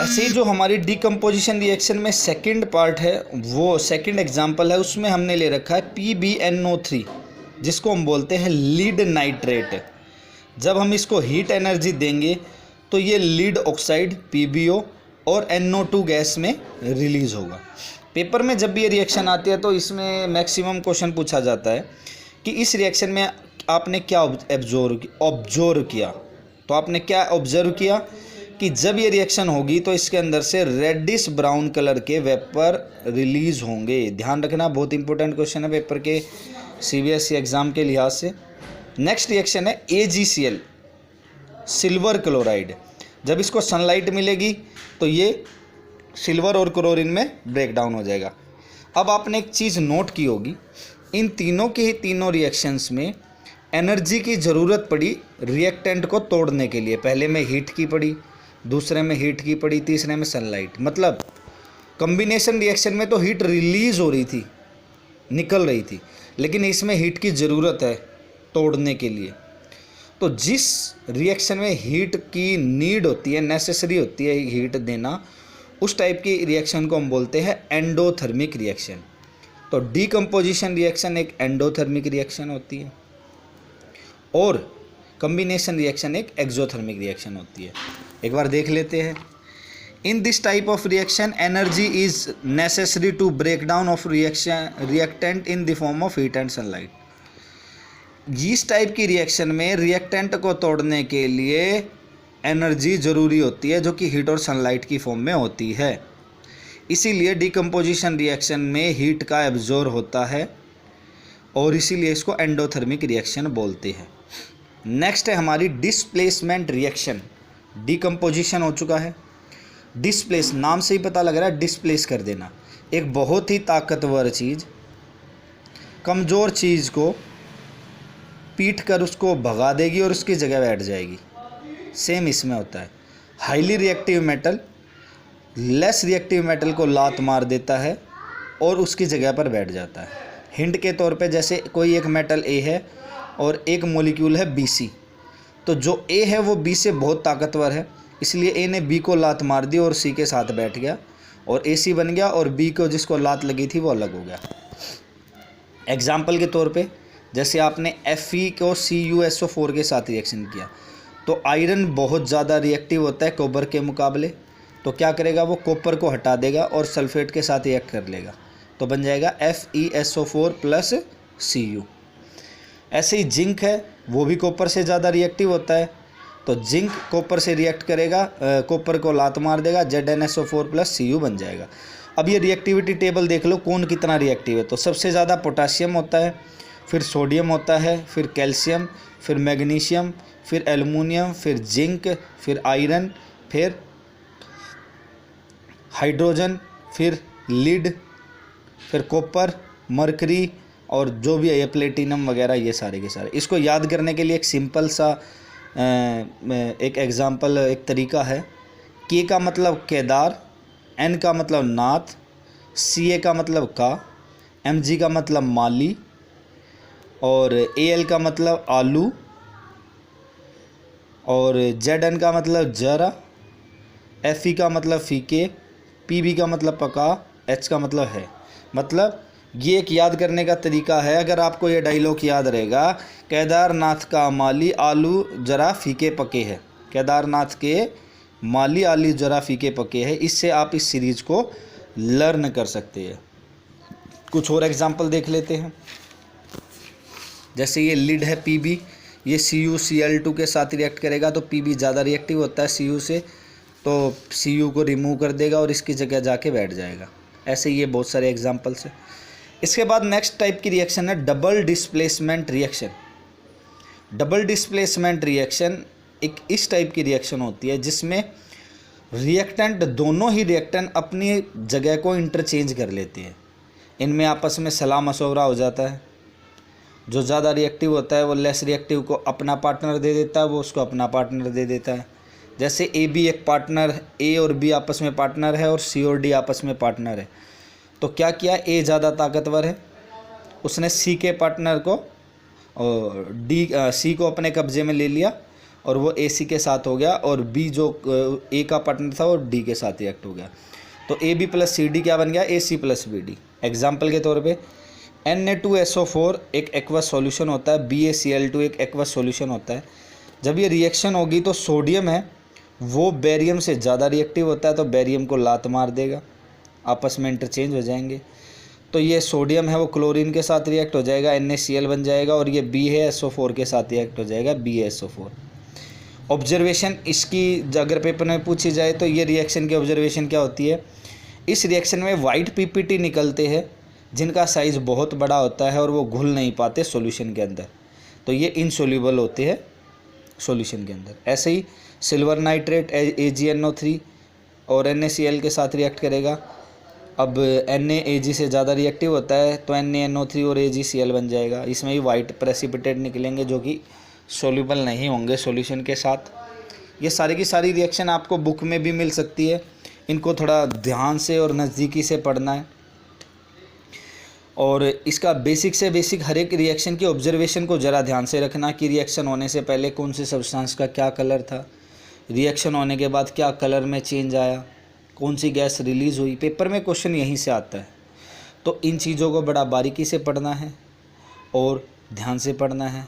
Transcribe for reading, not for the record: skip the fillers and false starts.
ऐसे ही जो हमारी डिकम्पोजिशन रिएक्शन में सेकंड पार्ट है, वो सेकंड एग्जांपल है, उसमें हमने ले रखा है PbNO3, जिसको हम बोलते हैं लीड नाइट्रेट। जब हम इसको हीट एनर्जी देंगे तो ये लीड ऑक्साइड PbO और NO2 गैस में रिलीज होगा। पेपर में जब भी ये रिएक्शन आती है तो इसमें मैक्सिमम क्वेश्चन पूछा जाता है कि इस रिएक्शन में आपने क्या ऑब्जर्व किया। तो आपने क्या ऑब्जर्व किया कि जब ये रिएक्शन होगी तो इसके अंदर से रेडिश ब्राउन कलर के वेपर रिलीज होंगे। ध्यान रखना, बहुत इंपॉर्टेंट क्वेश्चन है पेपर के CBSE एग्ज़ाम के लिहाज से। नेक्स्ट रिएक्शन है AgCl, सिल्वर क्लोराइड। जब इसको सनलाइट मिलेगी तो ये सिल्वर और क्लोरीन में ब्रेक डाउन हो जाएगा। अब आपने एक चीज़ नोट की होगी, इन तीनों के ही तीनों रिएक्शंस में एनर्जी की ज़रूरत पड़ी रिएक्टेंट को तोड़ने के लिए। पहले में हीट की पड़ी, दूसरे में हीट की पड़ी, तीसरे में सनलाइट। मतलब कॉम्बिनेशन रिएक्शन में तो हीट रिलीज़ हो रही थी, निकल रही थी, लेकिन इसमें हीट की ज़रूरत है तोड़ने के लिए। तो जिस रिएक्शन में हीट की नीड होती है, नेसेसरी होती है हीट देना, उस टाइप की रिएक्शन को हम बोलते हैं एंडोथर्मिक रिएक्शन। तो डीकम्पोजिशन रिएक्शन एक एंडोथर्मिक रिएक्शन होती है और कॉम्बिनेशन रिएक्शन एक एक्सोथर्मिक रिएक्शन होती है। एक बार देख लेते हैं। In this type of reaction energy is necessary to break down of reactant in the form of heat and sunlight. इस टाइप की रिएक्शन में रिएक्टेंट को तोड़ने के लिए एनर्जी ज़रूरी होती है, जो कि हीट और सनलाइट की फॉर्म में होती है। इसीलिए डिकम्पोजिशन रिएक्शन में हीट का एब्जॉर्ब होता है और इसीलिए इसको एंडोथर्मिक रिएक्शन बोलते हैं। नेक्स्ट है हमारी डिस्प्लेसमेंट रिएक्शन। डिकम्पोजिशन हो चुका है, डिस्प्लेस, नाम से ही पता लग रहा है डिस्प्लेस कर देना। एक बहुत ही ताकतवर चीज़ कमज़ोर चीज़ को पीट कर उसको भगा देगी और उसकी जगह बैठ जाएगी। सेम इसमें होता है। Highly reactive metal less reactive metal को लात मार देता है और उसकी जगह पर बैठ जाता है। हिंट के तौर पे, जैसे कोई एक मेटल A है और एक मॉलिक्यूल है BC, तो जो A है वो B से बहुत ताकतवर है, इसलिए A ने B को लात मार दी और C के साथ बैठ गया और AC बन गया और B को जिसको लात लगी थी वो अलग हो गया। एग्जाम्पल के तौर पे, जैसे आपने Fe को CuSO4 के साथ रिएक्शन किया तो आयरन बहुत ज़्यादा रिएक्टिव होता है कॉपर के मुकाबले, तो क्या करेगा, वो कॉपर को हटा देगा और सल्फेट के साथ रिएक्ट कर लेगा, तो बन जाएगा FeSO4 + Cu। ऐसे ही जिंक है, वो भी कॉपर से ज़्यादा रिएक्टिव होता है, तो जिंक कॉपर से रिएक्ट करेगा, कॉपर को लात मार देगा, ZnSO4 + Cu बन जाएगा। अब ये रिएक्टिविटी टेबल देख लो कौन कितना रिएक्टिव है। तो सबसे ज़्यादा पोटासियम होता है, फिर सोडियम होता है, फिर कैल्शियम, फिर मैग्नीशियम, फिर एल्युमिनियम, फिर जिंक, फिर आयरन, फिर हाइड्रोजन, फिर लीड, फिर कॉपर, मरकरी और जो भी है प्लेटिनम वगैरह, ये सारे के सारे। इसको याद करने के लिए एक सिंपल सा एक एग्जांपल, एक तरीका है। के का मतलब केदार, एन का मतलब नाथ, Ca का मतलब का, Mg का मतलब माली और Al का मतलब आलू और Zn का मतलब जरा, Fe का मतलब फीके, Pb का मतलब पका, H का मतलब है। मतलब ये एक याद करने का तरीका है। अगर आपको ये डायलॉग याद रहेगा, केदारनाथ का माली आलू जरा फीके पके है, केदारनाथ के माली आलू जरा फीके पके है, इससे आप इस सीरीज़ को लर्न कर सकते हैं। कुछ और एग्जांपल देख लेते हैं। जैसे ये लीड है Pb, ये CuCl2 के साथ रिएक्ट करेगा तो Pb ज़्यादा रिएक्टिव होता है Cu से, तो Cu को रिमूव कर देगा और इसकी जगह जाके बैठ जाएगा। ऐसे ये बहुत सारे एग्जांपल्स हैं। इसके बाद नेक्स्ट टाइप की रिएक्शन है double displacement reaction. Double displacement reaction एक इस टाइप की रिएक्शन होती है जिसमें रिएक्टेंट, दोनों ही रिएक्टेंट अपनी जगह को इंटरचेंज कर लेते हैं। इनमें आपस में सलाह मशवरा हो जाता है। जो ज़्यादा रिएक्टिव होता है वो लेस रिएक्टिव को अपना पार्टनर दे देता है, वो उसको अपना पार्टनर दे देता है। जैसे AB एक पार्टनर, A और B आपस में पार्टनर है और C और D आपस में पार्टनर है। तो क्या किया, A ज़्यादा ताकतवर है, उसने C के पार्टनर को और C को अपने कब्जे में ले लिया और वो AC के साथ हो गया, और B जो A का पार्टनर था वो D के साथ रिएक्ट हो गया। तो AB + CD क्या बन गया, AC + BD। एग्जाम्पल के तौर पे Na2SO4 एक एक्वस सॉल्यूशन होता है, BaCl2 एक एक्वस सॉल्यूशन होता है। जब ये रिएक्शन होगी तो सोडियम है वो बेरियम से ज़्यादा रिएक्टिव होता है, तो बेरियम को लात मार देगा, आपस में इंटरचेंज हो जाएंगे। तो ये सोडियम है वो क्लोरीन के साथ रिएक्ट हो जाएगा, NaCl बन जाएगा, और ये B है SO4 के साथ रिएक्ट हो जाएगा, BaSO4। ऑब्जर्वेशन इसकी अगर पेपर में पूछी जाए तो ये रिएक्शन की ऑब्जर्वेशन क्या होती है, इस रिएक्शन में वाइट PPT निकलते हैं जिनका साइज़ बहुत बड़ा होता है और वो घुल नहीं पाते सॉल्यूशन के अंदर, तो ये इनसोल्यूबल होते हैं सॉल्यूशन के अंदर। ऐसे ही सिल्वर नाइट्रेट AgNO3 और NaCl के साथ रिएक्ट करेगा। अब Na Ag से ज़्यादा रिएक्टिव होता है तो NaNO3 और AgCl बन जाएगा। इसमें भी वाइट प्रेसिपिटेट निकलेंगे जो कि सोल्यूबल नहीं होंगे सॉल्यूशन के साथ। ये सारी की सारी रिएक्शन आपको बुक में भी मिल सकती है, इनको थोड़ा ध्यान से और नज़दीकी से पढ़ना है। और इसका बेसिक से बेसिक हर एक रिएक्शन की ऑब्जर्वेशन को ज़रा ध्यान से रखना कि रिएक्शन होने से पहले कौन सी सब्सटेंस का क्या कलर था, रिएक्शन होने के बाद क्या कलर में चेंज आया, कौन सी गैस रिलीज़ हुई। पेपर में क्वेश्चन यहीं से आता है, तो इन चीज़ों को बड़ा बारीकी से पढ़ना है और ध्यान से पढ़ना है।